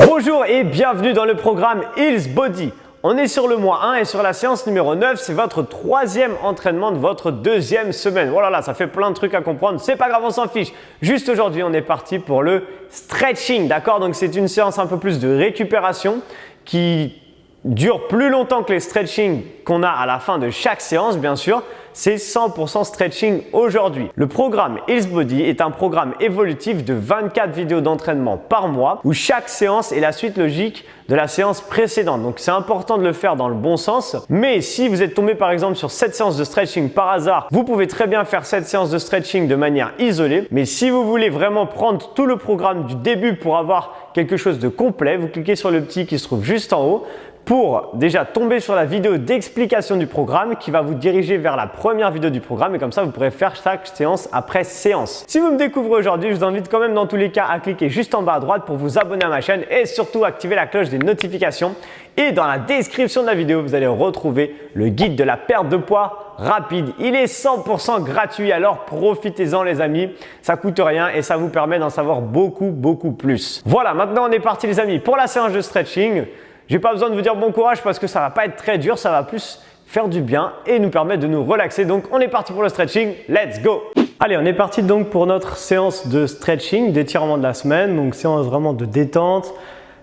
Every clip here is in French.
Bonjour et bienvenue dans le programme Heals Body. On est sur le mois 1 et sur la séance numéro 9, c'est votre troisième entraînement de votre deuxième semaine. Voilà, là, ça fait plein de trucs à comprendre, c'est pas grave, on s'en fiche. Juste aujourd'hui, on est parti pour le stretching, d'accord? Donc c'est une séance un peu plus de récupération qui dure plus longtemps que les stretching qu'on a à la fin de chaque séance, bien sûr. C'est 100% stretching aujourd'hui. Le programme Heals Body est un programme évolutif de 24 vidéos d'entraînement par mois où chaque séance est la suite logique de la séance précédente. Donc c'est important de le faire dans le bon sens. Mais si vous êtes tombé par exemple sur cette séance de stretching par hasard, vous pouvez très bien faire cette séance de stretching de manière isolée. Mais si vous voulez vraiment prendre tout le programme du début pour avoir quelque chose de complet, vous cliquez sur le petit qui se trouve juste en haut pour déjà tomber sur la vidéo d'explication du programme qui va vous diriger vers la première vidéo du programme et comme ça vous pourrez faire chaque séance après séance. Si vous me découvrez aujourd'hui, je vous invite quand même dans tous les cas à cliquer juste en bas à droite pour vous abonner à ma chaîne et surtout activer la cloche des notifications. Et dans la description de la vidéo, vous allez retrouver le guide de la perte de poids rapide. Il est 100% gratuit, alors profitez-en les amis. Ça coûte rien et ça vous permet d'en savoir beaucoup plus. Voilà, maintenant on est parti les amis pour la séance de stretching. J'ai pas besoin de vous dire bon courage parce que ça va pas être très dur, ça va plus faire du bien et nous permettre de nous relaxer. Donc on est parti pour le stretching, let's go! Allez, on est parti donc pour notre séance de stretching, d'étirement de la semaine. Donc séance vraiment de détente.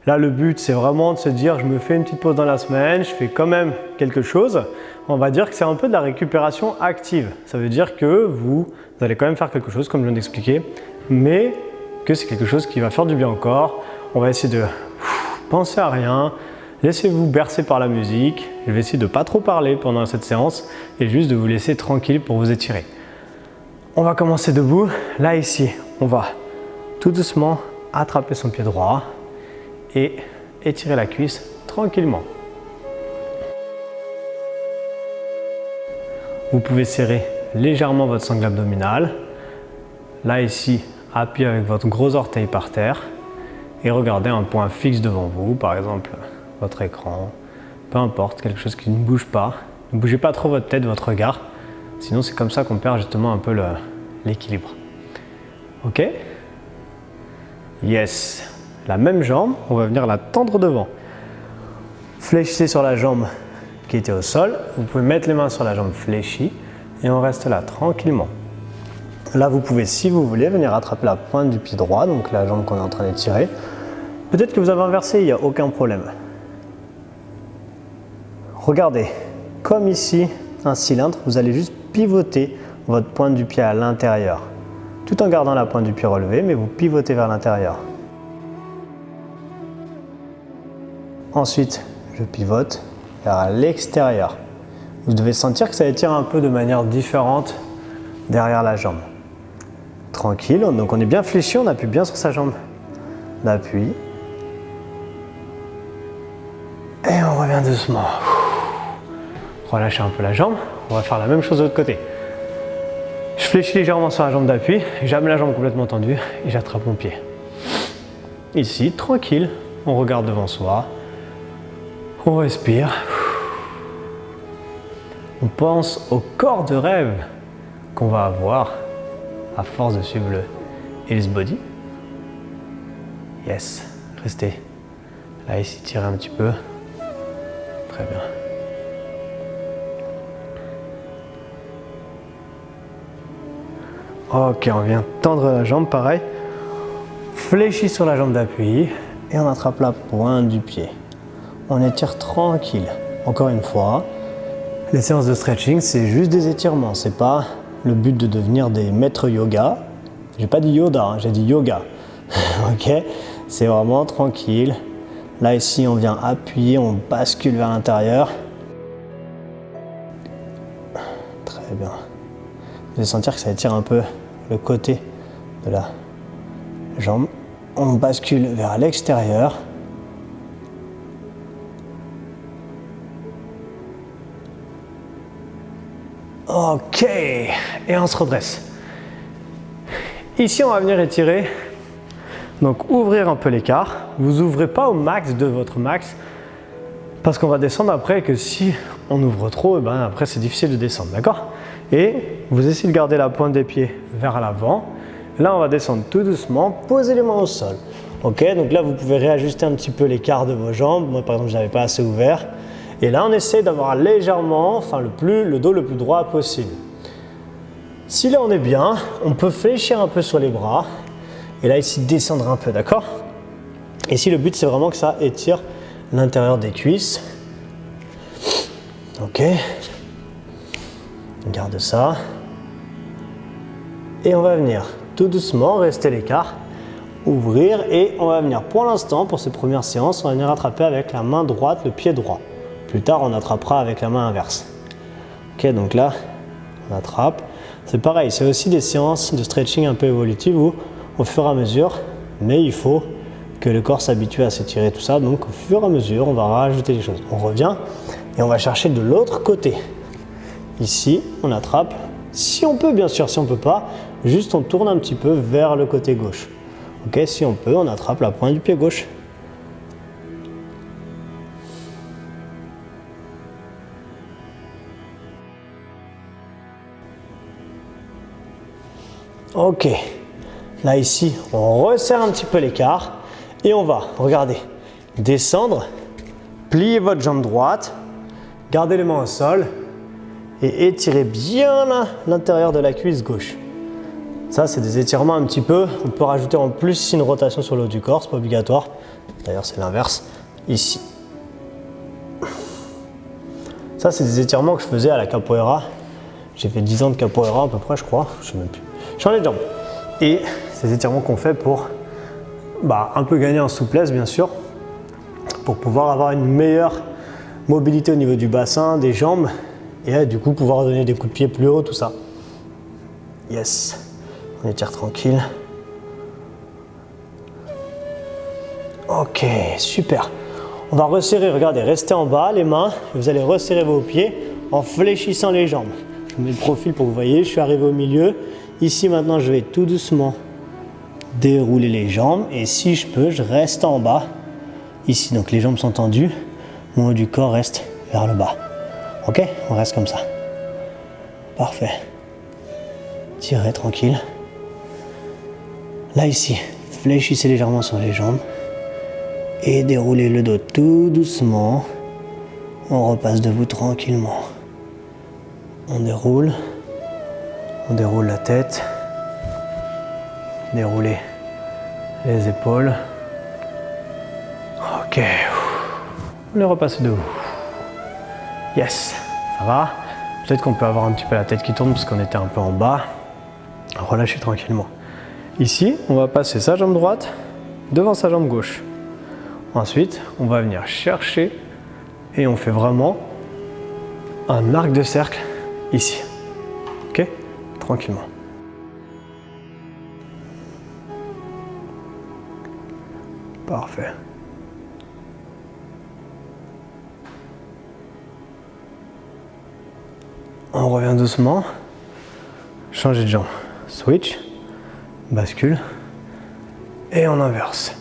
Là le but c'est vraiment de se dire je me fais une petite pause dans la semaine, je fais quand même quelque chose. On va dire que c'est un peu de la récupération active. Ça veut dire que vous allez quand même faire quelque chose comme je viens d'expliquer, mais que c'est quelque chose qui va faire du bien au corps. On va essayer de penser à rien. Laissez-vous bercer par la musique. Je vais essayer de ne pas trop parler pendant cette séance et juste de vous laisser tranquille pour vous étirer. On va commencer debout. Là ici, on va tout doucement attraper son pied droit et étirer la cuisse tranquillement. Vous pouvez serrer légèrement votre sangle abdominale. Là ici, appuyez avec votre gros orteil par terre et regardez un point fixe devant vous, par exemple votre écran, peu importe, quelque chose qui ne bouge pas. Ne bougez pas trop votre tête, votre regard, sinon c'est comme ça qu'on perd justement un peu l'équilibre. Ok? Yes. La même jambe, on va venir la tendre devant. Fléchissez sur la jambe qui était au sol. Vous pouvez mettre les mains sur la jambe fléchie et on reste là tranquillement. Là, vous pouvez, si vous voulez, venir attraper la pointe du pied droit, donc la jambe qu'on est en train d'étirer. Peut-être que vous avez inversé, il n'y a aucun problème. Regardez, comme ici, un cylindre, vous allez juste pivoter votre pointe du pied à l'intérieur, tout en gardant la pointe du pied relevée, mais vous pivotez vers l'intérieur. Ensuite, je pivote vers l'extérieur. Vous devez sentir que ça étire un peu de manière différente derrière la jambe. Tranquille, donc on est bien fléchi, on appuie bien sur sa jambe d'appui. Et on revient doucement. Relâchez un peu la jambe. On va faire la même chose de l'autre côté. Je fléchis légèrement sur la jambe d'appui, j'amène la jambe complètement tendue et j'attrape mon pied. Ici, tranquille, on regarde devant soi. On respire. On pense au corps de rêve qu'on va avoir à force de suivre le Heals Body. Yes, restez. Là, ici, tirez un petit peu. Très bien. Ok, on vient tendre la jambe, pareil. Fléchis sur la jambe d'appui et on attrape la pointe du pied. On étire tranquille. Encore une fois, les séances de stretching, c'est juste des étirements. C'est pas le but de devenir des maîtres yoga. J'ai pas dit Yoda, hein, j'ai dit yoga. Ok, c'est vraiment tranquille. Là ici, on vient appuyer, on bascule vers l'intérieur. Très bien. Vous allez sentir que ça étire un peu le côté de la jambe. On bascule vers l'extérieur. Ok, et on se redresse. Ici, on va venir étirer. Donc, ouvrir un peu l'écart. Vous ouvrez pas au max de votre max parce qu'on va descendre après que si on ouvre trop, après c'est difficile de descendre, d'accord? Et vous essayez de garder la pointe des pieds vers l'avant. Là, on va descendre tout doucement, posez les mains au sol. Ok, donc là vous pouvez réajuster un petit peu l'écart de vos jambes. Moi par exemple je n'avais pas assez ouvert. Et là on essaie d'avoir légèrement, enfin le dos le plus droit possible. Si là on est bien, on peut fléchir un peu sur les bras. Et là ici descendre un peu, d'accord? Ici le but c'est vraiment que ça étire l'intérieur des cuisses. Ok. On garde ça. Et on va venir tout doucement rester l'écart, ouvrir et on va venir pour l'instant, pour ces premières séances, on va venir attraper avec la main droite le pied droit. Plus tard, on attrapera avec la main inverse. Ok, donc là, on attrape. C'est pareil, c'est aussi des séances de stretching un peu évolutives où, au fur et à mesure, mais il faut que le corps s'habitue à s'étirer tout ça. Donc, au fur et à mesure, on va rajouter des choses. On revient et on va chercher de l'autre côté. Ici, on attrape. Si on peut, bien sûr, si on ne peut pas, juste on tourne un petit peu vers le côté gauche. Ok, si on peut, on attrape la pointe du pied gauche. Ok, là ici, on resserre un petit peu l'écart et on va, regardez, descendre, plier votre jambe droite, gardez les mains au sol et étirez bien l'intérieur de la cuisse gauche. Ça, c'est des étirements un petit peu. On peut rajouter en plus ici une rotation sur le haut du corps, c'est pas obligatoire. D'ailleurs, c'est l'inverse, ici. Ça, c'est des étirements que je faisais à la capoeira. J'ai fait 10 ans de capoeira à peu près, je crois. Je sais même plus. Changer de jambe. Et ces étirements qu'on fait pour un peu gagner en souplesse, bien sûr, pour pouvoir avoir une meilleure mobilité au niveau du bassin, des jambes, et du coup pouvoir donner des coups de pied plus haut, tout ça. Yes. On étire tranquille. Ok, super. On va resserrer, regardez, restez en bas, les mains, et vous allez resserrer vos pieds en fléchissant les jambes. Je mets le profil pour que vous voyez, je suis arrivé au milieu. Ici maintenant, je vais tout doucement dérouler les jambes et si je peux, je reste en bas. Ici, donc les jambes sont tendues, mon haut du corps reste vers le bas. Ok, on reste comme ça. Parfait. Tirez tranquille. Là ici, fléchissez légèrement sur les jambes et déroulez le dos tout doucement. On repasse debout tranquillement. On déroule la tête, déroulez les épaules. Ok, on est repassé debout. Yes, ça va. Peut-être qu'on peut avoir un petit peu la tête qui tourne parce qu'on était un peu en bas. Relâchez tranquillement. Ici, on va passer sa jambe droite devant sa jambe gauche. Ensuite, on va venir chercher et on fait vraiment un arc de cercle ici. Ok? Tranquillement. Parfait. On revient doucement. Changer de jambe. Switch. Bascule. Et on inverse.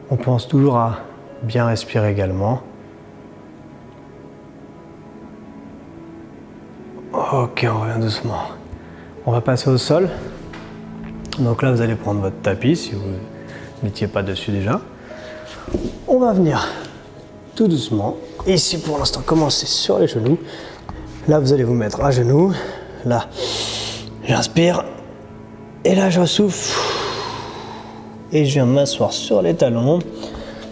On pense toujours à bien respirer également. Ok, on revient doucement. On va passer au sol. Donc là, vous allez prendre votre tapis si vous n'étiez pas dessus déjà. On va venir tout doucement. Ici, pour l'instant, commencez sur les genoux. Là, vous allez vous mettre à genoux. Là, j'inspire. Et là, je souffle. Et je viens m'asseoir sur les talons.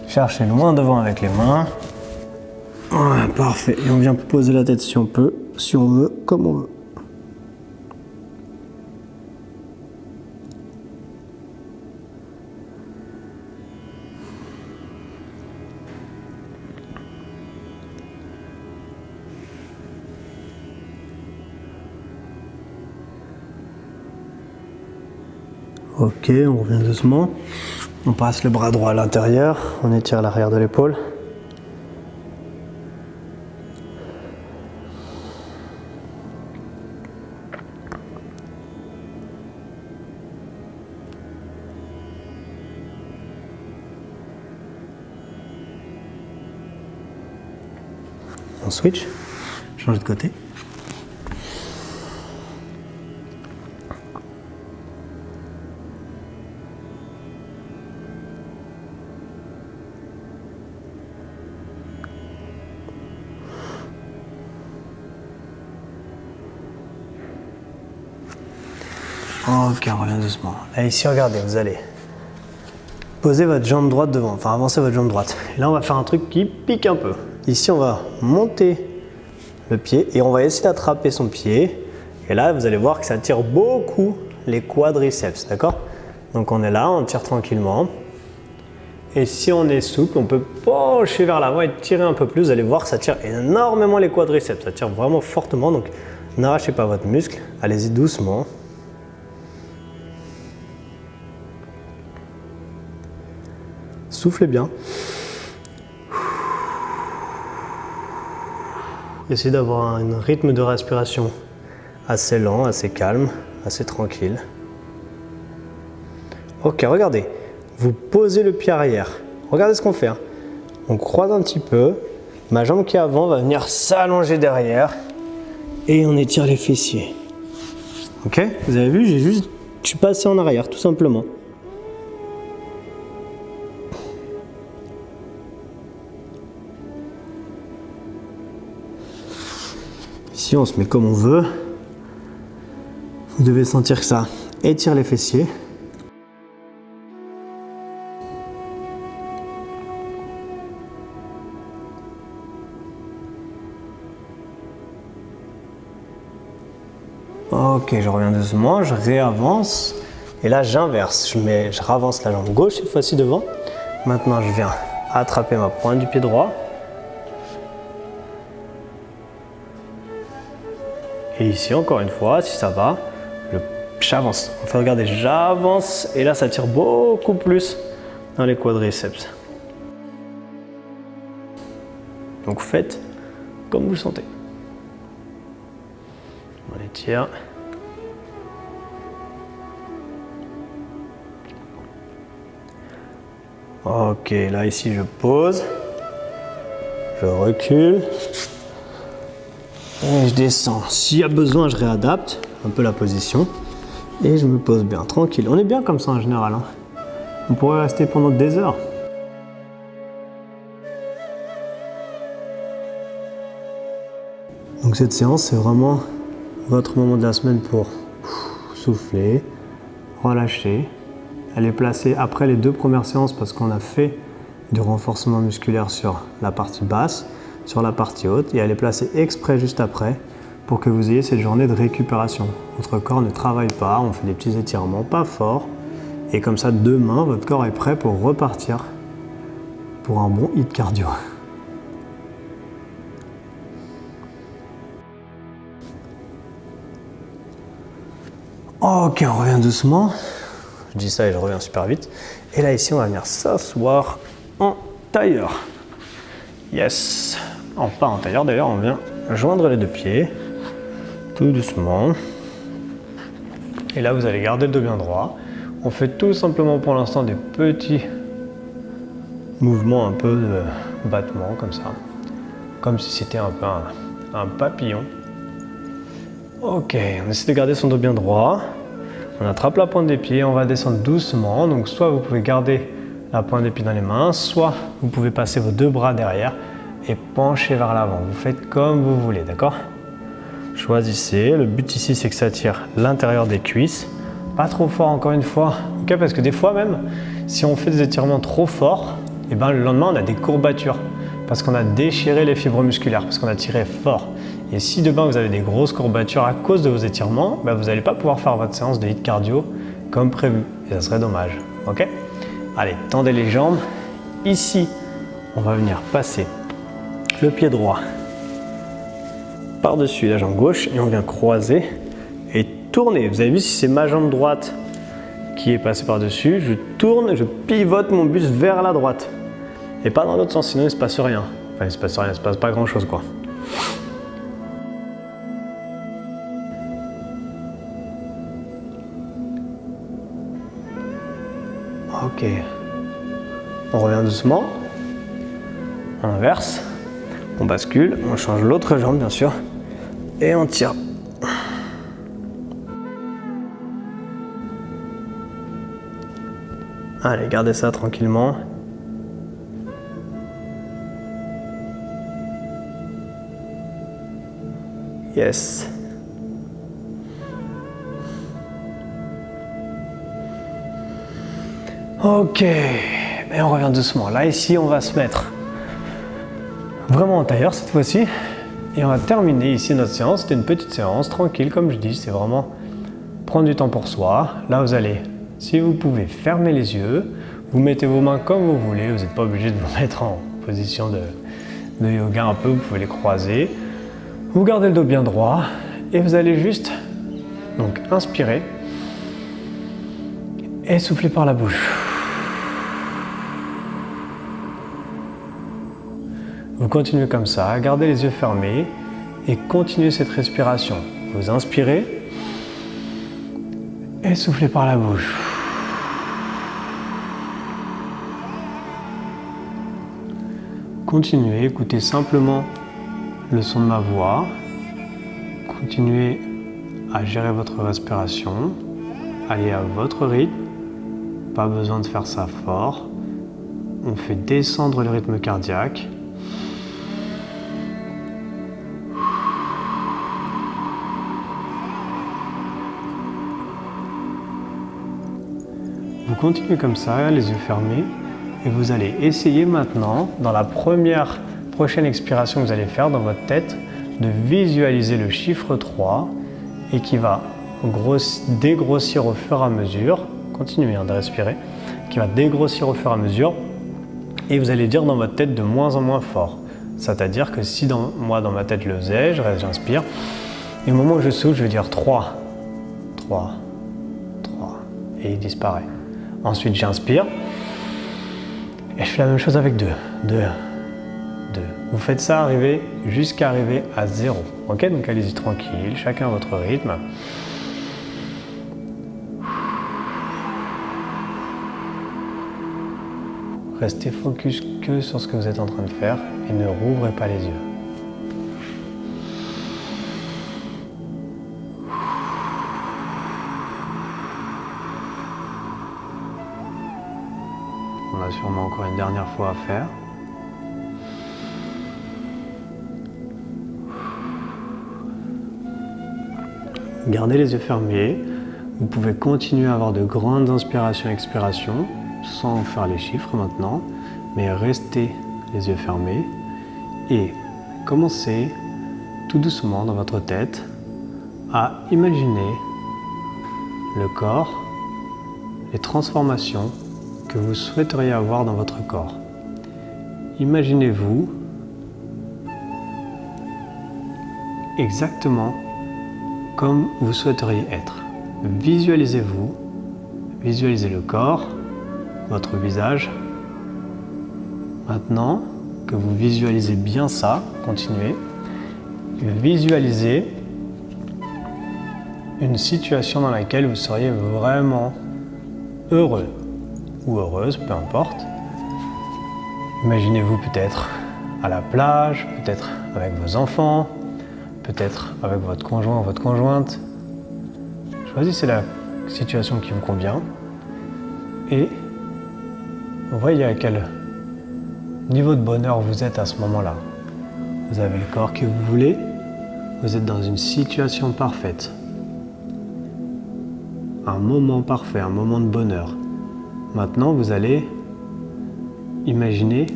Chercher loin devant avec les mains. Voilà, parfait. Et on vient poser la tête si on peut, si on veut, comme on veut. Ok, on revient doucement. On passe le bras droit à l'intérieur, on étire l'arrière de l'épaule. On switch, change de côté. Ok, on revient doucement. Là, ici, regardez, vous allez poser votre jambe droite devant, enfin avancer votre jambe droite. Et là, on va faire un truc qui pique un peu. Ici, on va monter le pied et on va essayer d'attraper son pied. Et là, vous allez voir que ça tire beaucoup les quadriceps, d'accord? Donc, on est là, on tire tranquillement. Et si on est souple, on peut pencher vers l'avant et tirer un peu plus. Vous allez voir que ça tire énormément les quadriceps. Ça tire vraiment fortement. Donc, n'arrachez pas votre muscle. Allez-y doucement. Soufflez bien. Essayez d'avoir un rythme de respiration assez lent, assez calme, assez tranquille. Ok, regardez. Vous posez le pied arrière. Regardez ce qu'on fait. On croise un petit peu. Ma jambe qui est avant va venir s'allonger derrière. Et on étire les fessiers. Ok? Vous avez vu, je suis passé en arrière, tout simplement. Ici, on se met comme on veut. Vous devez sentir que ça étire les fessiers. Ok, je reviens doucement, je réavance. Et là, j'inverse. Je ravance la jambe gauche, cette fois-ci devant. Maintenant, je viens attraper ma pointe du pied droit. Et ici, encore une fois, si ça va, j'avance. Enfin, regardez, j'avance. Et là, ça tire beaucoup plus dans les quadriceps. Donc, faites comme vous le sentez. On les tire. Ok, là ici je pose, je recule et je descends. S'il y a besoin, je réadapte un peu la position et je me pose bien, tranquille. On est bien comme ça en général. On pourrait rester pendant des heures. Donc cette séance, c'est vraiment votre moment de la semaine pour souffler, relâcher. Elle est placée après les 2 premières séances parce qu'on a fait du renforcement musculaire sur la partie basse, sur la partie haute, et elle est placée exprès juste après pour que vous ayez cette journée de récupération. Votre corps ne travaille pas, on fait des petits étirements, pas forts, et comme ça demain, votre corps est prêt pour repartir pour un bon hit cardio. Ok, on revient doucement. Je dis ça et je reviens super vite. Et là, ici, on va venir s'asseoir en tailleur. Yes. Pas en tailleur, d'ailleurs, on vient joindre les 2 pieds. Tout doucement. Et là, vous allez garder le dos bien droit. On fait tout simplement pour l'instant des petits mouvements, un peu de battement, comme ça. Comme si c'était un peu un papillon. Ok, on essaie de garder son dos bien droit. On attrape la pointe des pieds, on va descendre doucement. Donc soit vous pouvez garder la pointe des pieds dans les mains, soit vous pouvez passer vos 2 bras derrière et pencher vers l'avant. Vous faites comme vous voulez, d'accord? Choisissez. Le but ici, c'est que ça tire l'intérieur des cuisses. Pas trop fort encore une fois, okay, parce que des fois même, si on fait des étirements trop forts, et ben, le lendemain, on a des courbatures parce qu'on a déchiré les fibres musculaires, parce qu'on a tiré fort. Et si demain vous avez des grosses courbatures à cause de vos étirements, ben vous n'allez pas pouvoir faire votre séance de hit cardio comme prévu. Et ça serait dommage. Ok? Allez, tendez les jambes. Ici, on va venir passer le pied droit par-dessus la jambe gauche et on vient croiser et tourner. Vous avez vu, si c'est ma jambe droite qui est passée par-dessus, je tourne, je pivote mon buste vers la droite. Et pas dans l'autre sens, sinon il ne se passe rien. Enfin, il ne se passe rien, il ne se passe pas grand-chose, quoi. Ok. On revient doucement. On inverse. On bascule. On change l'autre jambe, bien sûr. Et on tire. Allez, gardez ça tranquillement. Yes. Ok, et on revient doucement. Là, ici, on va se mettre vraiment en tailleur cette fois-ci. Et on va terminer ici notre séance. C'était une petite séance, tranquille, comme je dis. C'est vraiment prendre du temps pour soi. Là, vous allez, si vous pouvez, fermer les yeux. Vous mettez vos mains comme vous voulez. Vous n'êtes pas obligé de vous mettre en position de yoga un peu. Vous pouvez les croiser. Vous gardez le dos bien droit. Et vous allez juste donc inspirer. Et souffler par la bouche. Vous continuez comme ça, gardez les yeux fermés et continuez cette respiration. Vous inspirez et soufflez par la bouche. Continuez, écoutez simplement le son de ma voix. Continuez à gérer votre respiration. Allez à votre rythme. Pas besoin de faire ça fort. On fait descendre le rythme cardiaque. Vous continuez comme ça, les yeux fermés, et vous allez essayer maintenant, dans la prochaine expiration que vous allez faire dans votre tête, de visualiser le chiffre 3 et qui va dégrossir au fur et à mesure. Continuez de respirer, qui va dégrossir au fur et à mesure, et vous allez dire dans votre tête de moins en moins fort. C'est-à-dire que si moi dans ma tête je le faisais, j'inspire, et au moment où je souffle, je vais dire 3, 3, 3, et il disparaît. Ensuite, j'inspire et je fais la même chose avec 2, 2, 2. Vous faites ça jusqu'à arriver à 0. Ok, donc allez-y tranquille, chacun à votre rythme. Restez focus que sur ce que vous êtes en train de faire et ne rouvrez pas les yeux. On a sûrement encore une dernière fois à faire. Gardez les yeux fermés. Vous pouvez continuer à avoir de grandes inspirations et expirations sans faire les chiffres maintenant, mais restez les yeux fermés et commencez tout doucement dans votre tête à imaginer le corps, les transformations que vous souhaiteriez avoir dans votre corps. Imaginez-vous exactement comme vous souhaiteriez être. Visualisez-vous, visualisez le corps, votre visage. Maintenant que vous visualisez bien ça, continuez. Visualisez une situation dans laquelle vous seriez vraiment heureux ou heureuse, peu importe. Imaginez-vous peut-être à la plage, peut-être avec vos enfants, peut-être avec votre conjoint ou votre conjointe. Choisissez la situation qui vous convient et voyez à quel niveau de bonheur vous êtes à ce moment-là. Vous avez le corps que vous voulez, vous êtes dans une situation parfaite. Un moment parfait, un moment de bonheur. Maintenant, vous allez imaginer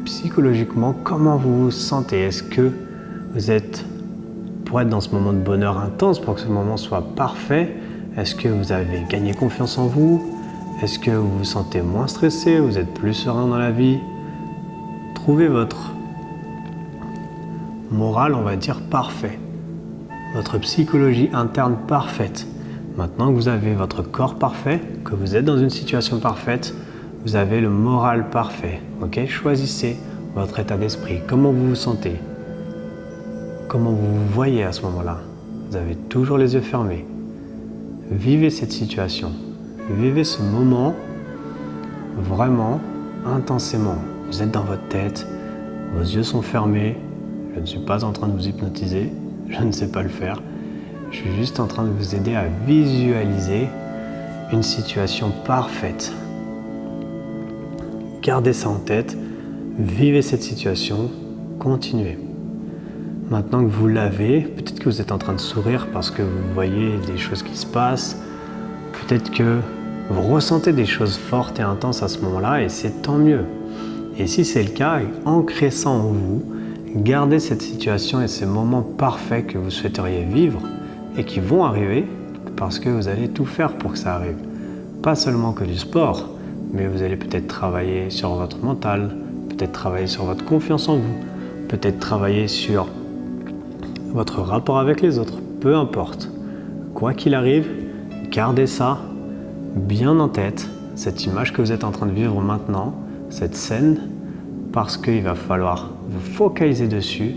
psychologiquement comment vous vous sentez. Est-ce que vous êtes, pour être dans ce moment de bonheur intense, pour que ce moment soit parfait, est-ce que vous avez gagné confiance en vous? Est-ce que vous vous sentez moins stressé? Vous êtes plus serein dans la vie? Trouvez votre morale, on va dire, parfait. Votre psychologie interne parfaite. Maintenant que vous avez votre corps parfait, que vous êtes dans une situation parfaite, vous avez le moral parfait. Ok? Choisissez votre état d'esprit. Comment vous vous sentez? Comment vous vous voyez à ce moment-là? Vous avez toujours les yeux fermés. Vivez cette situation. Vivez ce moment vraiment intensément. Vous êtes dans votre tête, vos yeux sont fermés. Je ne suis pas en train de vous hypnotiser, je ne sais pas le faire. Je suis juste en train de vous aider à visualiser une situation parfaite. Gardez ça en tête, vivez cette situation, continuez. Maintenant que vous l'avez, peut-être que vous êtes en train de sourire parce que vous voyez des choses qui se passent. Peut-être que vous ressentez des choses fortes et intenses à ce moment-là et c'est tant mieux. Et si c'est le cas, ancrez ça en vous, gardez cette situation et ces moments parfaits que vous souhaiteriez vivre et qui vont arriver parce que vous allez tout faire pour que ça arrive. Pas seulement que du sport, mais vous allez peut-être travailler sur votre mental, peut-être travailler sur votre confiance en vous, peut-être travailler sur votre rapport avec les autres, peu importe. Quoi qu'il arrive, gardez ça bien en tête, cette image que vous êtes en train de vivre maintenant, cette scène, parce qu'il va falloir vous focaliser dessus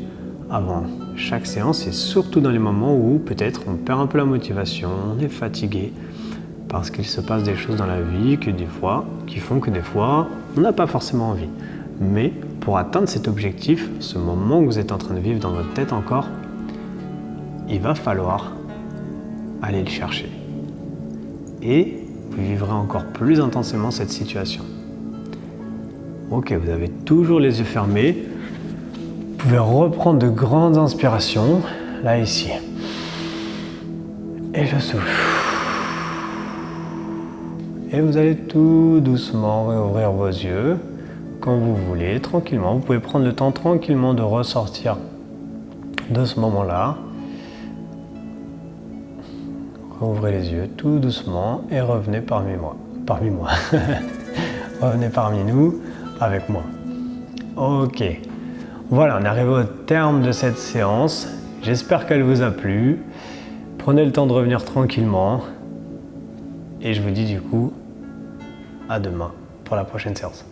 avant chaque séance et surtout dans les moments où peut-être on perd un peu la motivation, on est fatigué, parce qu'il se passe des choses dans la vie qui font que des fois, on n'a pas forcément envie. Mais pour atteindre cet objectif, ce moment que vous êtes en train de vivre dans votre tête encore, il va falloir aller le chercher. Et vous vivrez encore plus intensément cette situation. Ok, vous avez toujours les yeux fermés. Vous pouvez reprendre de grandes inspirations, là ici. Et je souffle. Et vous allez tout doucement réouvrir vos yeux quand vous voulez, tranquillement. Vous pouvez prendre le temps tranquillement de ressortir de ce moment-là. Ouvrez les yeux tout doucement et revenez parmi moi. Revenez parmi nous avec moi. Ok. Voilà, on est arrivé au terme de cette séance. J'espère qu'elle vous a plu. Prenez le temps de revenir tranquillement. Et je vous dis du coup à demain pour la prochaine séance.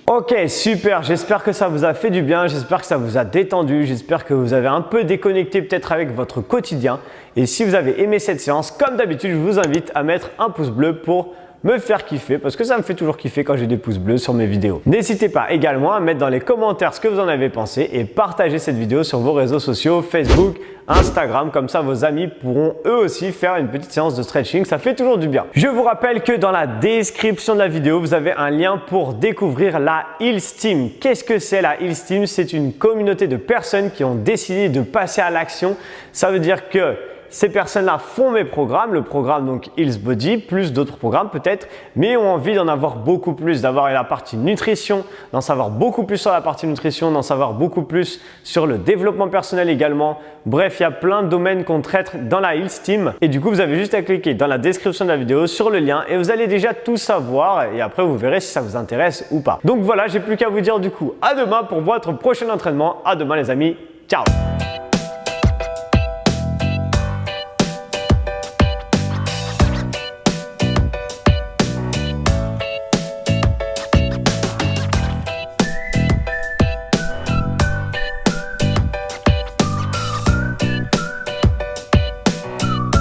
Ok, super, j'espère que ça vous a fait du bien, j'espère que ça vous a détendu, j'espère que vous avez un peu déconnecté peut-être avec votre quotidien. Et si vous avez aimé cette séance, comme d'habitude, je vous invite à mettre un pouce bleu pour me faire kiffer parce que ça me fait toujours kiffer quand j'ai des pouces bleus sur mes vidéos. N'hésitez pas également à mettre dans les commentaires ce que vous en avez pensé et partager cette vidéo sur vos réseaux sociaux, Facebook, Instagram, comme ça vos amis pourront eux aussi faire une petite séance de stretching, ça fait toujours du bien. Je vous rappelle que dans la description de la vidéo, vous avez un lien pour découvrir la Heels Team. Qu'est-ce que c'est la Heels Team? C'est une communauté de personnes qui ont décidé de passer à l'action. Ça veut dire que ces personnes-là font mes programmes, le programme donc Heels Body, plus d'autres programmes peut-être, mais ont envie d'en avoir beaucoup plus, d'avoir la partie nutrition, d'en savoir beaucoup plus sur la partie nutrition, d'en savoir beaucoup plus sur le développement personnel également. Bref, il y a plein de domaines qu'on traite dans la Heels Team. Et du coup, vous avez juste à cliquer dans la description de la vidéo sur le lien et vous allez déjà tout savoir et après vous verrez si ça vous intéresse ou pas. Donc voilà, j'ai plus qu'à vous dire du coup à demain pour votre prochain entraînement. À demain les amis, ciao!